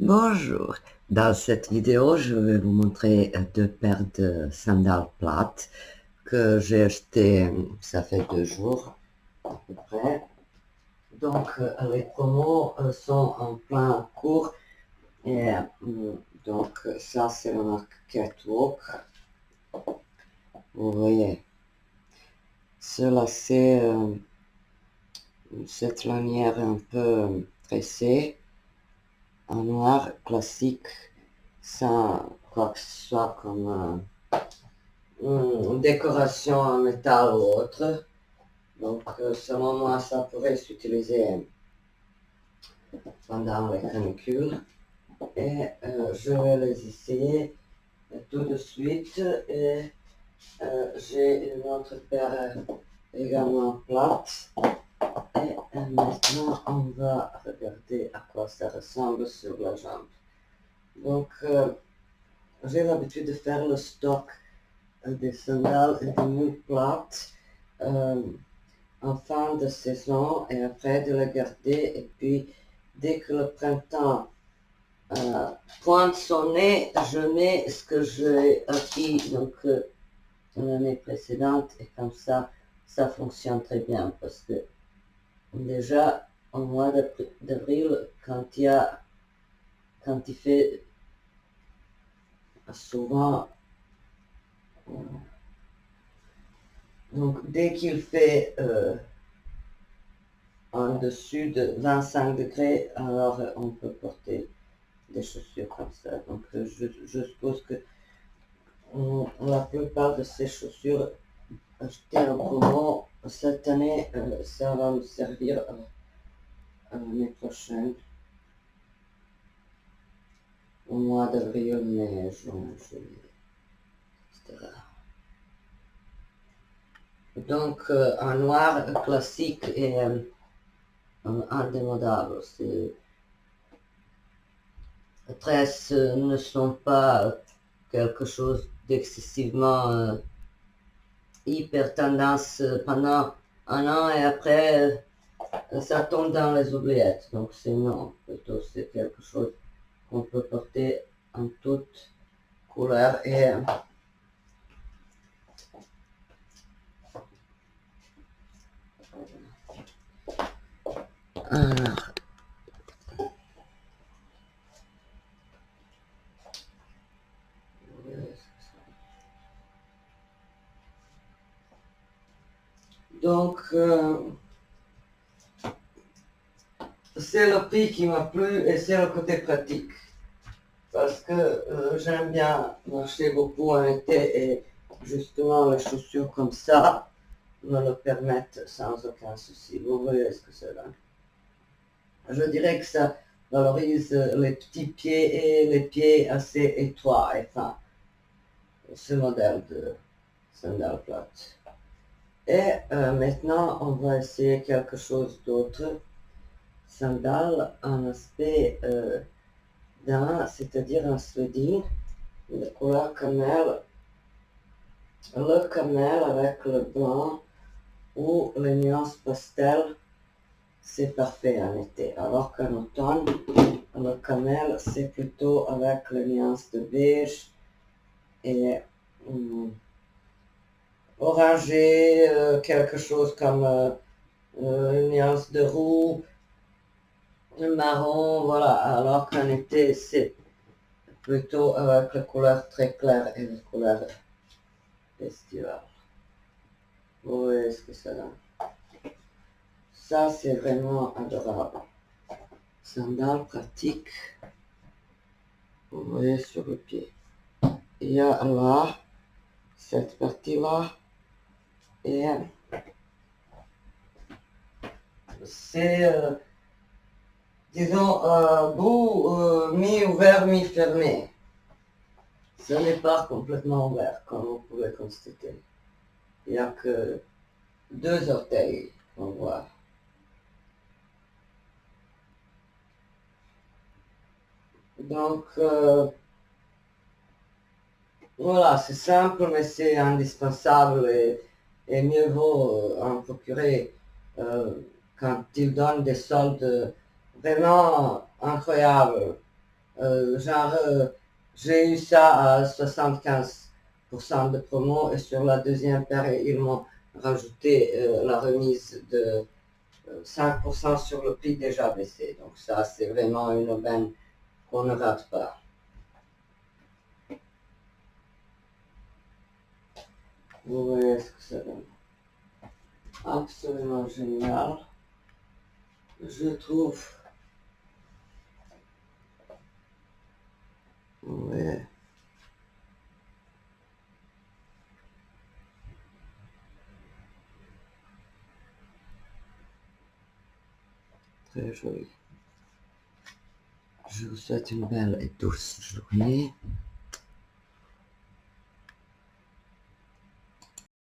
Bonjour, dans cette vidéo je vais vous montrer deux paires de sandales plates que j'ai achetées, ça fait 2 jours à peu près. Donc les promos sont en plein cours et donc ça c'est la marque Catwalk, vous voyez. Cela c'est cette lanière un peu tressée en noir classique sans quoi que ce soit comme décoration en métal ou autre. Donc selon moi ça pourrait s'utiliser pendant les canicules. Et je vais les essayer tout de suite. Et j'ai une autre paire également plate. Et maintenant on va regarder à quoi ça ressemble sur la jambe. Donc j'ai l'habitude de faire le stock des sandales et des moules plates en fin de saison et après de les garder. Et puis dès que le printemps pointe son nez, je mets ce que j'ai acquis donc l'année précédente, et comme ça fonctionne très bien parce que déjà au mois d'avril, quand il fait souvent, donc dès qu'il fait en dessus de 25 degrés, alors on peut porter des chaussures comme ça. Donc je suppose que la plupart de ces chaussures achetées en promo cette année, ça va me servir à l'année prochaine, au mois d'avril, mai, juin, juillet, etc. Donc un noir classique et indémodable. Ces tresses ne sont pas quelque chose d'excessivement hyper tendance pendant un an et après ça tombe dans les oubliettes. Donc c'est non, plutôt c'est quelque chose qu'on peut porter en toute couleur. Et alors, donc c'est le prix qui m'a plu et c'est le côté pratique. Parce que j'aime bien marcher beaucoup en été et justement les chaussures comme ça me le permettent sans aucun souci. Vous voyez ce que c'est là. Je dirais que ça valorise les petits pieds et les pieds assez étroits et fins. Ce modèle de sandales plates. Et maintenant, on va essayer quelque chose d'autre. Sandales en aspect d'un, c'est-à-dire un sledding de couleur cannelle. Le cannelle avec le blanc ou les nuances pastel, c'est parfait en été. Alors qu'en automne, le cannelle, c'est plutôt avec les nuances de beige et orangé, quelque chose comme une nuance de roux, marron, voilà. Alors qu'en été, c'est plutôt avec les couleurs très claires et les couleurs estivales. Vous voyez ce que ça donne. Ça, c'est vraiment adorable. Sandales pratiques, vous voyez sur le pied. Il y a là, cette partie-là, et c'est, disons, bout mi-ouvert, mi-fermé. Ce n'est pas complètement ouvert, comme vous pouvez constater. Il n'y a que 2 orteils qu'on voit. Donc, voilà, c'est simple, mais c'est indispensable et mieux vaut en procurer quand ils donnent des soldes vraiment incroyables. J'ai eu ça à 75% de promo et sur la deuxième paire, ils m'ont rajouté la remise de 5% sur le prix déjà baissé. Donc ça, c'est vraiment une aubaine qu'on ne rate pas. Vous voyez ce que ça donne. Absolument génial. Je trouve. Oui. Très joli. Je vous souhaite une belle et douce journée.